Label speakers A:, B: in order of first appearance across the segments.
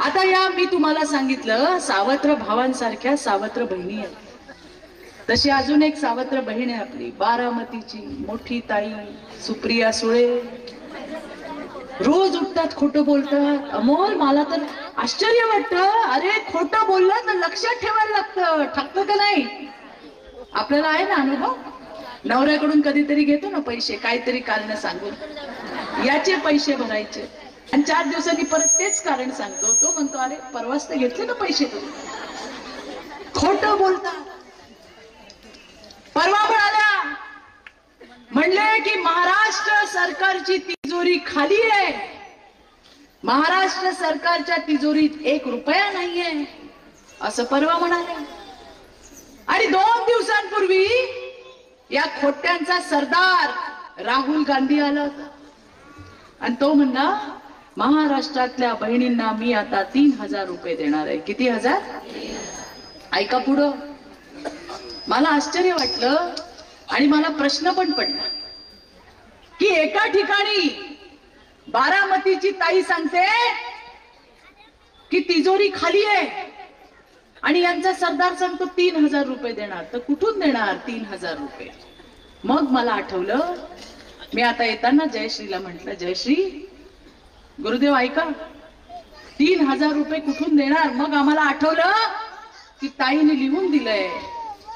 A: आता या मी तुम्हाला सांगितलं सावत्र भावांसारख्या सावत्र बहिणी आहेत, तशी अजून एक सावत्र बहीण आहे आपली बारामतीची मोठी ताई सुप्रिया सुळे. रोज उठतात खोटं बोलतात. अमोल मला तर आश्चर्य वाटतं, अरे खोटं बोललं तर लक्षात ठेवायला लागतं, ठकतं का नाही? आपल्याला आहे ना अनुभव, नवऱ्याकडून कधीतरी घेतो ना पैसे काहीतरी कारण सांगून, याचे पैसे भरायचे आणि 4 दिवसांनी परत तेच कारण सांगतो. तो म्हणतो अरे परवाच तर घेतले ना पैसे तू. खोटं बोलता. परवा म्हणाल्या म्हणले की महाराष्ट्र सरकारची तिजोरी खाली आहे, महाराष्ट्र सरकारच्या तिजोरीत 1 रुपया नाहीये असं परवा म्हणाल्या. आणि 2 दिवसांपूर्वी या खोट्यांचा सरदार राहुल गांधी आला होता आणि तो म्हणला महाराष्ट्रातल्या बहिणींना मी आता 3000 रुपये देणार आहे. किती हजार? ऐका पुढं. मला आश्चर्य वाटलं आणि मला प्रश्न पण पडला की एका ठिकाणी बारामतीची ताई सांगते की तिजोरी खाली आहे आणि यांचा सरदार सांगतो 3000 रुपये देणार, तर कुठून देणार 3000 रुपये? मग मला आठवलं, मी आता येताना जयश्रीला म्हटलं जयश्री गुरुदेव ऐका 3000 रुपये कुठून देणार? मग आम्हाला आठवलं की ताईने लिहून दिलंय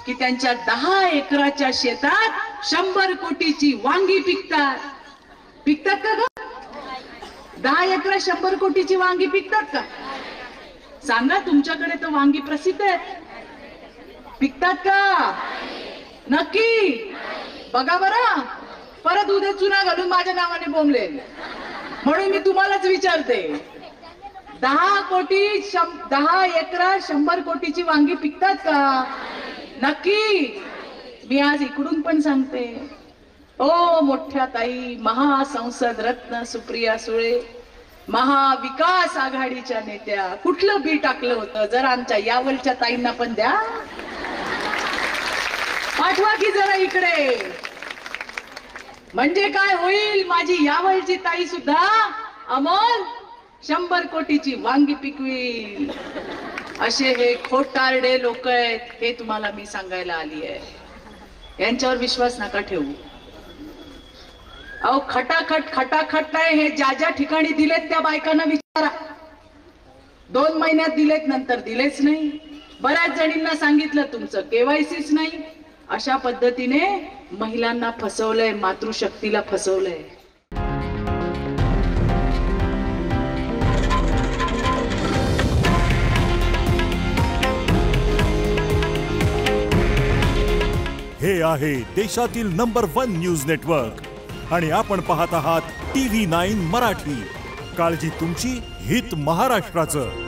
A: की त्यांच्या 10 एकराच्या शेतात 100 कोटीची वांगी पिकतात. पिकतात का ग? 10 एकरात 100 कोटीची वांगी पिकतात का? सांगा, तुमच्याकडे तर वांगी प्रसिद्ध आहेत. पिकतात का? नक्की बघा बरं, परत उद्या चुना घालून माझ्या नावाने बोंबलेल. म्हणून मी तुम्हालाच विचारते, 10 एकरात 100 कोटीची वांगी पिकतात का? नक्की. मी आज इकडून पण सांगते, ओ मोठ्या ताई महासंसद रत्न सुप्रिया सुळे, महाविकास आघाडीच्या नेत्या, कुठलं बी टाकलं होतं जरा आमच्या यावलच्या ताईंना पण द्या, पाठवा की जरा इकडे. म्हणजे काय होईल, माझी यावलची ताई सुद्धा अमोल 100 कोटीची वांगी पिकवी. असे हे खोटारडे लोक आहेत, हे तुम्हाला मी सांगायला आली आहे. यांच्यावर विश्वास नका ठेवू. अहो खटाखट नाही, हे ज्या ठिकाणी दिलेत त्या बायकांना विचारा. 2 महिन्यात दिलेत, नंतर दिलेच नाही. बऱ्याच जणींना सांगितलं तुमचं केवायसीच नाही. अशा पद्धतीने महिलांना फसवलंय, मातृशक्तीला फसवलंय.
B: हे आहे देशातील नंबर 1 न्यूज नेटवर्क आणि आपण पाहत आहात TV9 मराठी. काळजी तुमची, हित महाराष्ट्राचं.